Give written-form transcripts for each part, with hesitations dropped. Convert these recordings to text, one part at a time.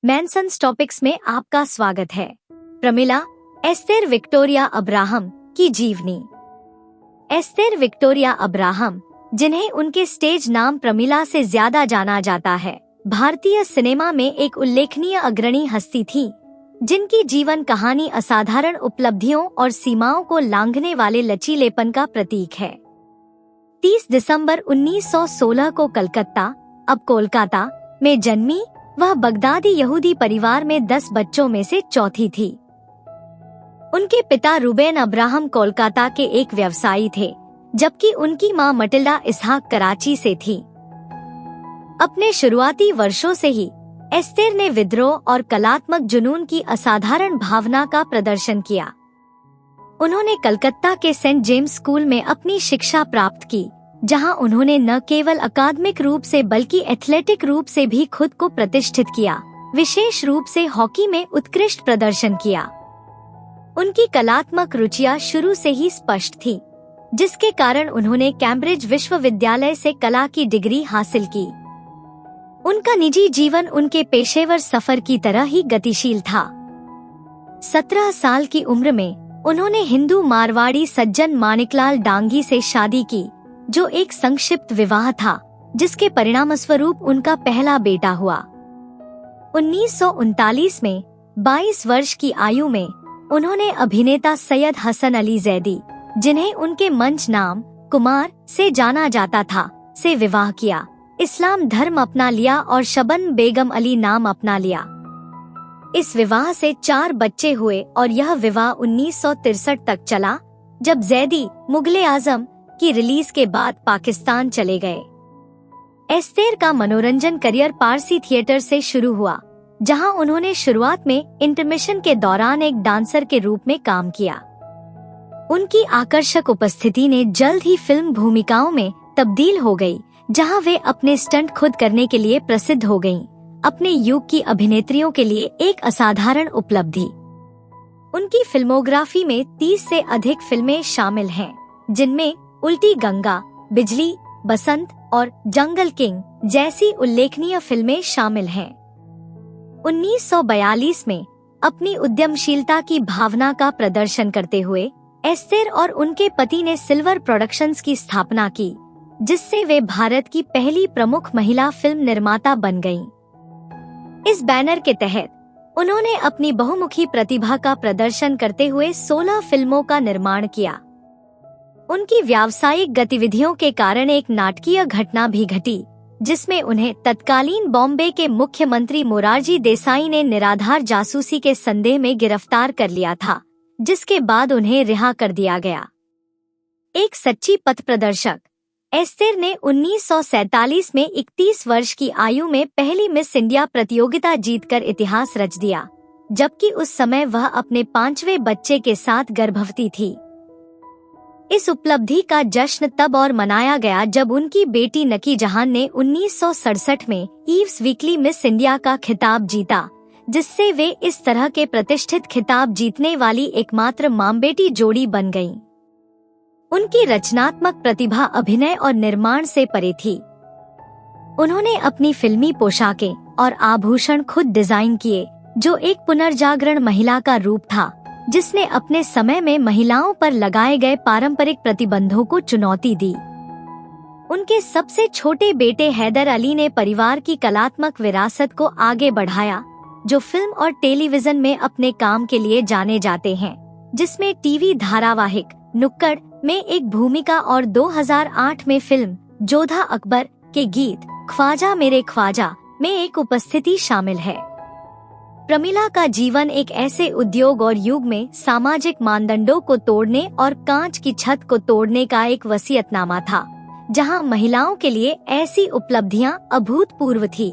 मैनसन्स topics में आपका स्वागत है। प्रमिला एस्तेर विक्टोरिया अब्राहम की जीवनी। एस्तेर विक्टोरिया अब्राहम, जिन्हें उनके स्टेज नाम प्रमिला से ज्यादा जाना जाता है, भारतीय सिनेमा में एक उल्लेखनीय अग्रणी हस्ती थी, जिनकी जीवन कहानी असाधारण उपलब्धियों और सीमाओं को लांघने वाले लचीलेपन का प्रतीक है। 30 दिसंबर 1916 को कलकत्ता, अब कोलकाता, में जन्मी वह बगदादी यहूदी परिवार में 10 बच्चों में से चौथी थी। उनके पिता रूबेन अब्राहम कोलकाता के एक व्यवसायी थे, जबकि उनकी मां मटिल्डा इसहाक कराची से थी। अपने शुरुआती वर्षों से ही एस्तेर ने विद्रोह और कलात्मक जुनून की असाधारण भावना का प्रदर्शन किया। उन्होंने कलकत्ता के सेंट जेम्स स्कूल में अपनी शिक्षा प्राप्त की, जहां उन्होंने न केवल अकादमिक रूप से बल्कि एथलेटिक रूप से भी खुद को प्रतिष्ठित किया, विशेष रूप से हॉकी में उत्कृष्ट प्रदर्शन किया। उनकी कलात्मक रुचियां शुरू से ही स्पष्ट थी, जिसके कारण उन्होंने कैम्ब्रिज विश्वविद्यालय से कला की डिग्री हासिल की। उनका निजी जीवन उनके पेशेवर सफर की तरह ही गतिशील था। 17 साल की उम्र में उन्होंने हिंदू मारवाड़ी सज्जन मानिकलाल डांगी से शादी की, जो एक संक्षिप्त विवाह था, जिसके परिणामस्वरूप उनका पहला बेटा हुआ। 1939 में 22 वर्ष की आयु में उन्होंने अभिनेता सैयद हसन अली जैदी, जिन्हें उनके मंच नाम कुमार से जाना जाता था, से विवाह किया, इस्लाम धर्म अपना लिया और शबन बेगम अली नाम अपना लिया। इस विवाह से 4 बच्चे हुए और यह विवाह 1963 तक चला, जब जैदी मुगले आजम की रिलीज के बाद पाकिस्तान चले गए। एस्तेर का मनोरंजन करियर पारसी थिएटर से शुरू हुआ, जहां उन्होंने शुरुआत में इंटरमिशन के दौरान एक डांसर के रूप में काम किया। उनकी आकर्षक उपस्थिति ने जल्द ही फिल्म भूमिकाओं में तब्दील हो गई, जहां वे अपने स्टंट खुद करने के लिए प्रसिद्ध हो गईं, अपने युग की अभिनेत्रियों के लिए एक असाधारण उपलब्धि। उनकी फिल्मोग्राफी में 30 से अधिक फिल्में शामिल हैं, जिनमें उल्टी गंगा, बिजली, बसंत और जंगल किंग जैसी उल्लेखनीय फिल्में शामिल हैं। 1942 में अपनी उद्यमशीलता की भावना का प्रदर्शन करते हुए एस्तेर और उनके पति ने सिल्वर प्रोडक्शंस की स्थापना की, जिससे वे भारत की पहली प्रमुख महिला फिल्म निर्माता बन गईं। इस बैनर के तहत उन्होंने अपनी बहुमुखी प्रतिभा का प्रदर्शन करते हुए 16 फिल्मों का निर्माण किया। उनकी व्यावसायिक गतिविधियों के कारण एक नाटकीय घटना भी घटी, जिसमें उन्हें तत्कालीन बॉम्बे के मुख्यमंत्री मोरारजी देसाई ने निराधार जासूसी के संदेह में गिरफ्तार कर लिया था, जिसके बाद उन्हें रिहा कर दिया गया। एक सच्ची पथ प्रदर्शक, एस्तेर ने 1947 में 31 वर्ष की आयु में पहली मिस इंडिया प्रतियोगिता जीतकर इतिहास रच दिया, जबकि उस समय वह अपने 5वें बच्चे के साथ गर्भवती थी। इस उपलब्धि का जश्न तब और मनाया गया जब उनकी बेटी नकी जहान ने 1967 में ईव्स वीकली मिस इंडिया का खिताब जीता, जिससे वे इस तरह के प्रतिष्ठित खिताब जीतने वाली एकमात्र मां-बेटी जोड़ी बन गईं। उनकी रचनात्मक प्रतिभा अभिनय और निर्माण से परे थी। उन्होंने अपनी फिल्मी पोशाकें और आभूषण खुद डिजाइन किए, जो एक पुनर्जागरण महिला का रूप था, जिसने अपने समय में महिलाओं पर लगाए गए पारंपरिक प्रतिबंधों को चुनौती दी। उनके सबसे छोटे बेटे हैदर अली ने परिवार की कलात्मक विरासत को आगे बढ़ाया, जो फिल्म और टेलीविजन में अपने काम के लिए जाने जाते हैं, जिसमें टीवी धारावाहिक नुक्कड़ में एक भूमिका और 2008 में फिल्म जोधा अकबर के गीत ख्वाजा मेरे ख्वाजा में एक उपस्थिति शामिल है। प्रमिला का जीवन एक ऐसे उद्योग और युग में सामाजिक मानदंडों को तोड़ने और कांच की छत को तोड़ने का एक वसीयतनामा था, जहां महिलाओं के लिए ऐसी उपलब्धियां अभूतपूर्व थी।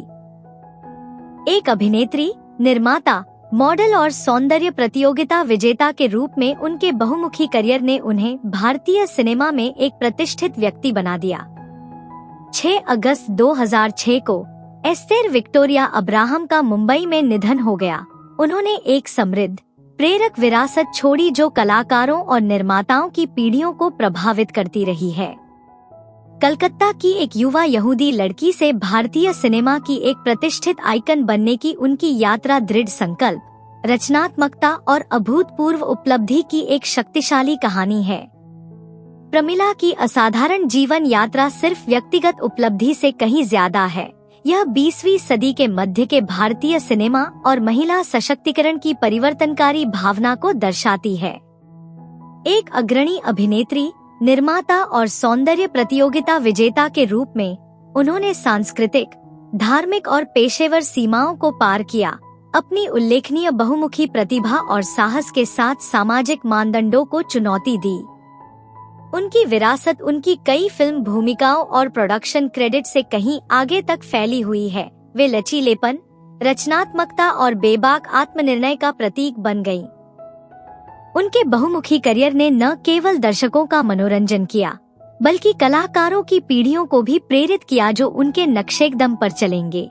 एक अभिनेत्री, निर्माता, मॉडल और सौंदर्य प्रतियोगिता विजेता के रूप में उनके बहुमुखी करियर ने उन्हें भारतीय सिनेमा में एक प्रतिष्ठित व्यक्ति बना दिया। 6 अगस्त 2006 को एस्तेर विक्टोरिया अब्राहम का मुंबई में निधन हो गया। उन्होंने एक समृद्ध, प्रेरक विरासत छोड़ी, जो कलाकारों और निर्माताओं की पीढ़ियों को प्रभावित करती रही है। कलकत्ता की एक युवा यहूदी लड़की से भारतीय सिनेमा की एक प्रतिष्ठित आइकन बनने की उनकी यात्रा दृढ़ संकल्प, रचनात्मकता और अभूतपूर्व उपलब्धि की एक शक्तिशाली कहानी है। प्रमिला की असाधारण जीवन यात्रा सिर्फ व्यक्तिगत उपलब्धि से कहीं ज्यादा है। यह 20वीं सदी के मध्य के भारतीय सिनेमा और महिला सशक्तिकरण की परिवर्तनकारी भावना को दर्शाती है। एक अग्रणी अभिनेत्री, निर्माता और सौंदर्य प्रतियोगिता विजेता के रूप में उन्होंने सांस्कृतिक, धार्मिक और पेशेवर सीमाओं को पार किया। अपनी उल्लेखनीय बहुमुखी प्रतिभा और साहस के साथ सामाजिक मानदंडों को चुनौती दी। उनकी विरासत उनकी कई फिल्म भूमिकाओं और प्रोडक्शन क्रेडिट से कहीं आगे तक फैली हुई है। वे लचीलेपन, रचनात्मकता और बेबाक आत्मनिर्णय का प्रतीक बन गईं। उनके बहुमुखी करियर ने न केवल दर्शकों का मनोरंजन किया, बल्कि कलाकारों की पीढ़ियों को भी प्रेरित किया जो उनके नक्शेकदम पर चलेंगे।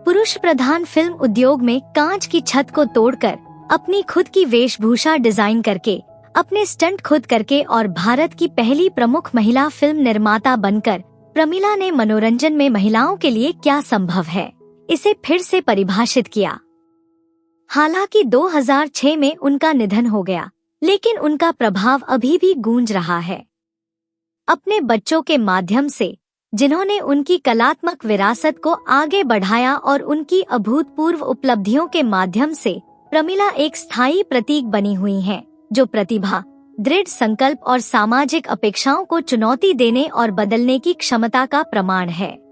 पुरुष प्रधान फिल्म उद्योग में कांच की छत को तोड़कर, अपनी खुद की वेशभूषा डिजाइन करके, अपने स्टंट खुद करके और भारत की पहली प्रमुख महिला फिल्म निर्माता बनकर प्रमिला ने मनोरंजन में महिलाओं के लिए क्या संभव है, इसे फिर से परिभाषित किया। हालांकि 2006 में उनका निधन हो गया, लेकिन उनका प्रभाव अभी भी गूंज रहा है। अपने बच्चों के माध्यम से, जिन्होंने उनकी कलात्मक विरासत को आगे बढ़ाया और उनकी अभूतपूर्व उपलब्धियों के माध्यम से, प्रमिला एक स्थायी प्रतीक बनी हुई हैं, जो प्रतिभा, दृढ़ संकल्प और सामाजिक अपेक्षाओं को चुनौती देने और बदलने की क्षमता का प्रमाण है।